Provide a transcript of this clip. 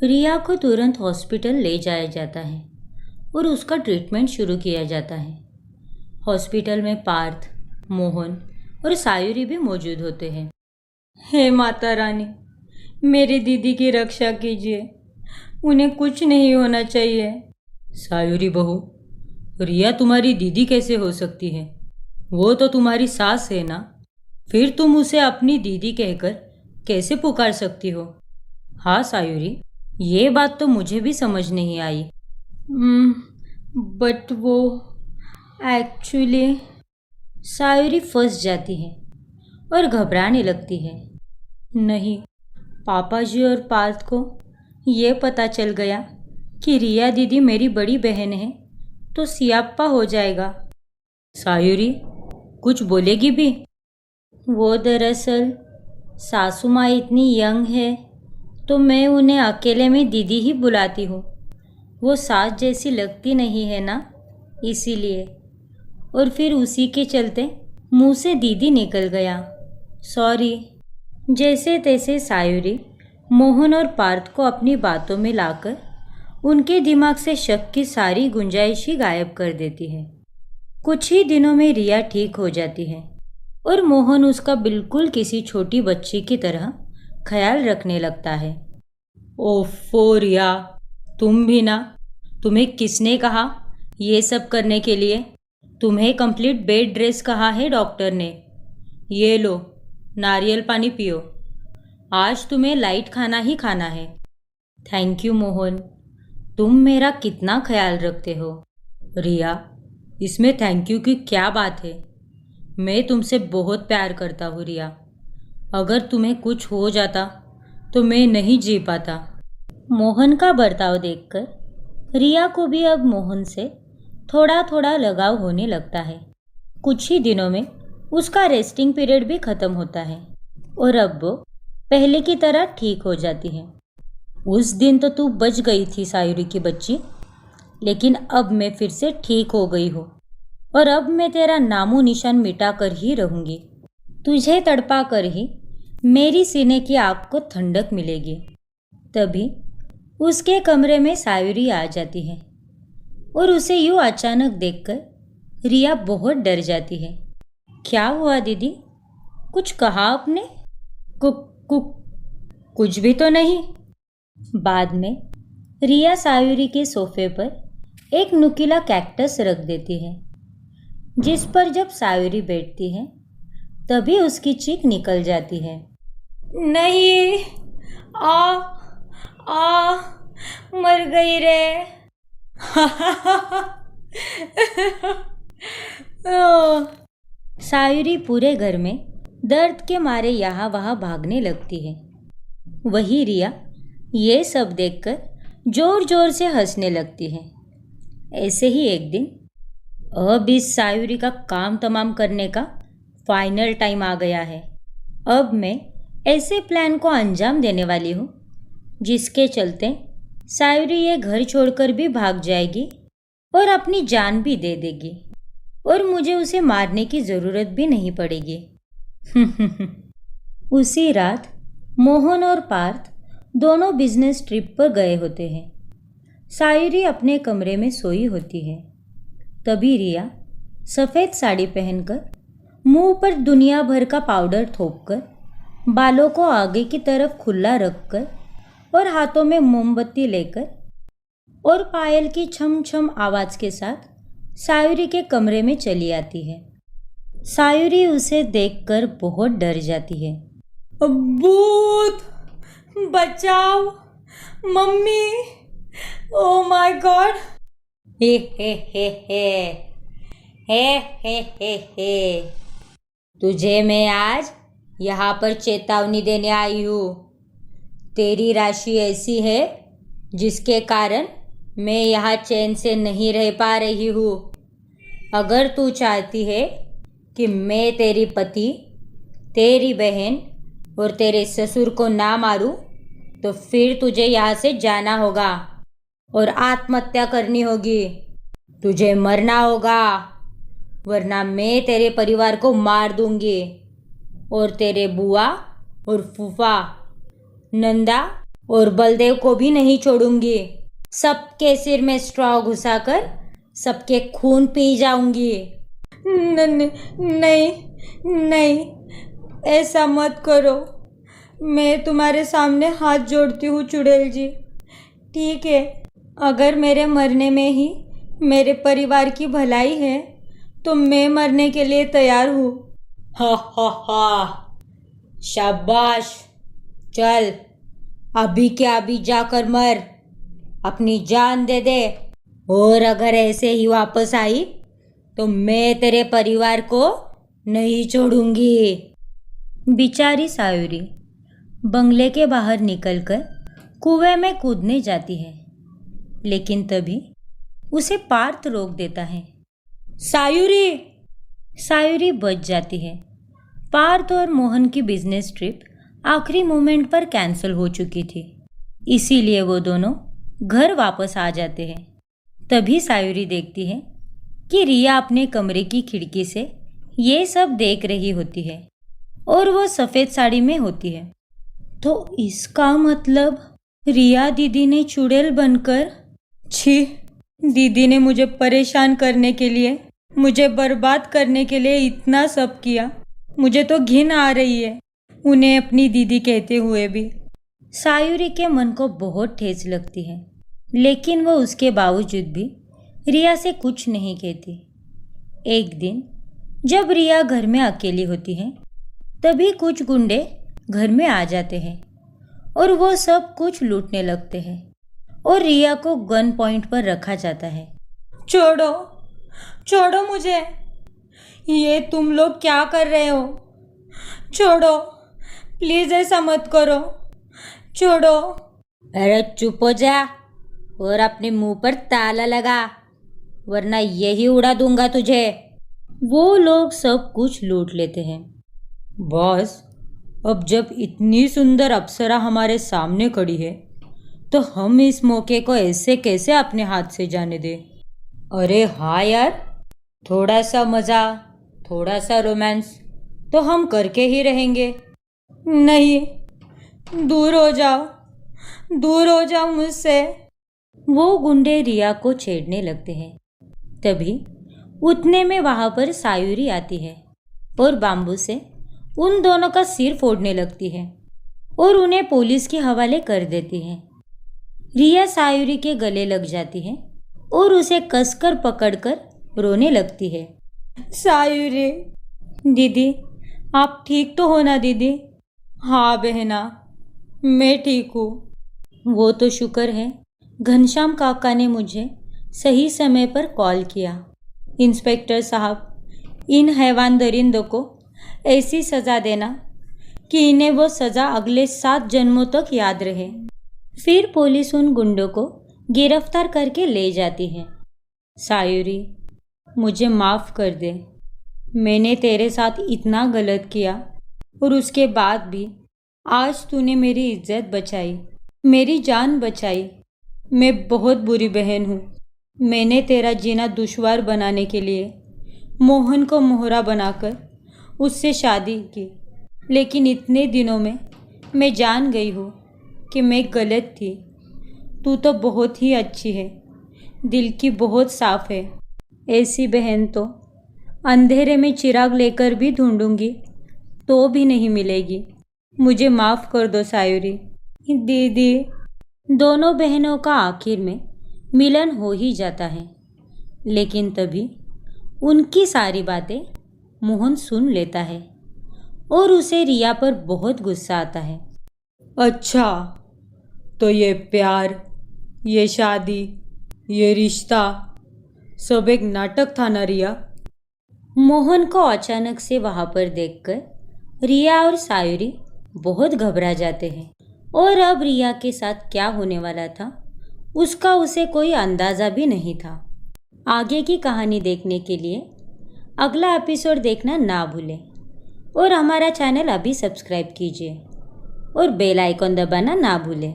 रिया को तुरंत हॉस्पिटल ले जाया जाता है और उसका ट्रीटमेंट शुरू किया जाता है। हॉस्पिटल में पार्थ, मोहन और सायुरी भी मौजूद होते हैं। हे माता रानी, मेरी दीदी की रक्षा कीजिए, उन्हें कुछ नहीं होना चाहिए। सायुरी बहू, रिया तुम्हारी दीदी कैसे हो सकती है? वो तो तुम्हारी सास है ना। फिर तुम उसे अपनी दीदी कहकर कैसे पुकार सकती हो? हाँ सायुरी, ये बात तो मुझे भी समझ नहीं आई। बट वो एक्चुअली। सायुरी फंस जाती है और घबराने लगती है। नहीं, पापा जी और पार्थ को ये पता चल गया कि रिया दीदी मेरी बड़ी बहन है तो सियाप्पा हो जाएगा। सायुरी, कुछ बोलेगी भी? वो दरअसल सासू माँ इतनी यंग है तो मैं उन्हें अकेले में दीदी ही बुलाती हूँ। वो सास जैसी लगती नहीं है ना, इसीलिए। और फिर उसी के चलते मुंह से दीदी निकल गया। सॉरी। जैसे तैसे सायुरी मोहन और पार्थ को अपनी बातों में लाकर उनके दिमाग से शक की सारी गुंजाइश ही गायब कर देती है। कुछ ही दिनों में रिया ठीक हो जाती है और मोहन उसका बिल्कुल किसी छोटी बच्ची की तरह ख्याल रखने लगता है। ओफो रिया, तुम भी ना। तुम्हें किसने कहा ये सब करने के लिए? तुम्हें कंप्लीट बेड रेस्ट कहा है डॉक्टर ने। ये लो, नारियल पानी पियो। आज तुम्हें लाइट खाना ही खाना है। थैंक यू मोहन, तुम मेरा कितना ख्याल रखते हो। रिया, इसमें थैंक यू की क्या बात है? मैं तुमसे बहुत प्यार करता हूँ रिया। अगर तुम्हें कुछ हो जाता तो मैं नहीं जी पाता। मोहन का बर्ताव देखकर रिया को भी अब मोहन से थोड़ा थोड़ा लगाव होने लगता है। कुछ ही दिनों में उसका रेस्टिंग पीरियड भी ख़त्म होता है और अब वो पहले की तरह ठीक हो जाती है। उस दिन तो तू बच गई थी सायुरी की बच्ची, लेकिन अब मैं फिर से ठीक हो गई हूँ और अब मैं तेरा नामो निशान मिटा कर ही रहूँगी। तुझे तड़पा कर ही मेरी सीने की आग को ठंडक मिलेगी। तभी उसके कमरे में सायुरी आ जाती है और उसे यूँ अचानक देखकर रिया बहुत डर जाती है। क्या हुआ दीदी? कुछ कहा आपने? कुछ भी तो नहीं। बाद में रिया सायुरी के सोफे पर एक नुकीला कैक्टस रख देती है, जिस पर जब सायुरी बैठती है तभी उसकी चीख निकल जाती है। नहीं, आ आ मर गई रे। सायुरी पूरे घर में दर्द के मारे यहाँ वहाँ भागने लगती है। वही रिया ये सब देखकर जोर जोर से हंसने लगती है। ऐसे ही एक दिन अब इस सायुरी का काम तमाम करने का फाइनल टाइम आ गया है। अब मैं ऐसे प्लान को अंजाम देने वाली हूँ जिसके चलते सायुरी ये घर छोड़कर भी भाग जाएगी और अपनी जान भी दे देगी और मुझे उसे मारने की ज़रूरत भी नहीं पड़ेगी। उसी रात मोहन और पार्थ दोनों बिजनेस ट्रिप पर गए होते हैं। सायुरी अपने कमरे में सोई होती है। तभी रिया सफ़ेद साड़ी पहनकर, मुंह पर दुनिया भर का पाउडर थोपकर, बालों को आगे की तरफ खुला रखकर और हाथों में मोमबत्ती लेकर और पायल की छम छम आवाज़ के साथ सायुरी के कमरे में चली आती है। सायुरी उसे देखकर बहुत डर जाती है। भूत, बचाओ, मम्मी, ओ माय गॉड। हे हे हे हे हे हे हे हे। तुझे मैं आज यहाँ पर चेतावनी देने आई हूँ। तेरी राशि ऐसी है जिसके कारण मैं यहाँ चैन से नहीं रह पा रही हूँ। अगर तू चाहती है कि मैं तेरी पति, तेरी बहन और तेरे ससुर को ना मारूं, तो फिर तुझे यहाँ से जाना होगा और आत्महत्या करनी होगी। तुझे मरना होगा, वरना मैं तेरे परिवार को मार दूंगी और तेरे बुआ और फूफा, नंदा और बलदेव को भी नहीं छोड़ूंगी। सबके सिर में स्ट्रॉ घुसाकर सबके खून पी जाऊंगी। नहीं, नहीं, ऐसा मत करो। मैं तुम्हारे सामने हाथ जोड़ती हूँ चुड़ैल जी। ठीक है, अगर मेरे मरने में ही मेरे परिवार की भलाई है तो मैं मरने के लिए तैयार हूँ। हा हा हा, शाबाश। चल, अभी के अभी जाकर मर, अपनी जान दे दे। और अगर ऐसे ही वापस आई तो मैं तेरे परिवार को नहीं छोड़ूंगी। बेचारी सायुरी बंगले के बाहर निकलकर कुएं में कूदने जाती है, लेकिन तभी उसे पार्थ रोक देता है। सायुरी! सायुरी बच जाती है। पार्थ और मोहन की बिजनेस ट्रिप आखिरी मोमेंट पर कैंसिल हो चुकी थी, इसीलिए वो दोनों घर वापस आ जाते हैं। तभी सायुरी देखती है कि रिया अपने कमरे की खिड़की से ये सब देख रही होती है और वो सफ़ेद साड़ी में होती है। तो इसका मतलब रिया दीदी ने चुड़ैल बनकर, छी, दीदी ने मुझे परेशान करने के लिए, मुझे बर्बाद करने के लिए इतना सब किया। मुझे तो घिन आ रही है उन्हें अपनी दीदी कहते हुए भी। सायुरी के मन को बहुत ठेस लगती है, लेकिन वो उसके बावजूद भी रिया से कुछ नहीं कहती। एक दिन जब रिया घर में अकेली होती है, तभी कुछ गुंडे घर में आ जाते हैं और वो सब कुछ लूटने लगते हैं और रिया को गन पॉइंट पर रखा जाता है। छोड़ो, छोड़ो मुझे। ये तुम लोग क्या कर रहे हो? छोड़ो, प्लीज ऐसा मत करो, छोड़ो। अरे चुप हो जा और अपने मुंह पर ताला लगा, वरना यही उड़ा दूंगा तुझे। वो लोग सब कुछ लूट लेते हैं। बॉस, अब जब इतनी सुंदर अप्सरा हमारे सामने खड़ी है तो हम इस मौके को ऐसे कैसे अपने हाथ से जाने दें? अरे हाँ यार, थोड़ा सा मज़ा, थोड़ा सा रोमांस तो हम करके ही रहेंगे। नहीं, दूर हो जाओ, दूर हो जाओ मुझसे। वो गुंडे रिया को छेड़ने लगते हैं। तभी उतने में वहाँ पर सायुरी आती है और बाम्बू से उन दोनों का सिर फोड़ने लगती है और उन्हें पुलिस के हवाले कर देती है। रिया सायुरी के गले लग जाती है और उसे कसकर पकड़कर रोने लगती है। सायुरी दीदी, आप ठीक तो हो ना दीदी? हाँ बहना, मैं ठीक हूँ। वो तो शुक्र है घनश्याम काका ने मुझे सही समय पर कॉल किया। इंस्पेक्टर साहब, इन हैवान दरिंदों को ऐसी सज़ा देना कि इन्हें वो सज़ा अगले 7 जन्मों तक याद रहे। फिर पुलिस उन गुंडों को गिरफ्तार करके ले जाती है। सायुरी, मुझे माफ़ कर दे। मैंने तेरे साथ इतना गलत किया और उसके बाद भी आज तूने मेरी इज्जत बचाई, मेरी जान बचाई। मैं बहुत बुरी बहन हूँ। मैंने तेरा जीना दुश्वार बनाने के लिए मोहन को मोहरा बनाकर उससे शादी की, लेकिन इतने दिनों में मैं जान गई हूँ कि मैं गलत थी। तू तो बहुत ही अच्छी है, दिल की बहुत साफ़ है। ऐसी बहन तो अंधेरे में चिराग लेकर भी ढूंढूंगी तो भी नहीं मिलेगी। मुझे माफ़ कर दो सायुरी। दीदी। दोनों बहनों का आखिर में मिलन हो ही जाता है, लेकिन तभी उनकी सारी बातें मोहन सुन लेता है और उसे रिया पर बहुत गुस्सा आता है। अच्छा, तो ये प्यार, ये शादी, ये रिश्ता सब एक नाटक था ना रिया? मोहन को अचानक से वहाँ पर देखकर रिया और सायुरी बहुत घबरा जाते हैं और अब रिया के साथ क्या होने वाला था उसका उसे कोई अंदाज़ा भी नहीं था। आगे की कहानी देखने के लिए अगला एपिसोड देखना ना भूलें और हमारा चैनल अभी सब्सक्राइब कीजिए और बेल आइकॉन दबाना ना भूलें।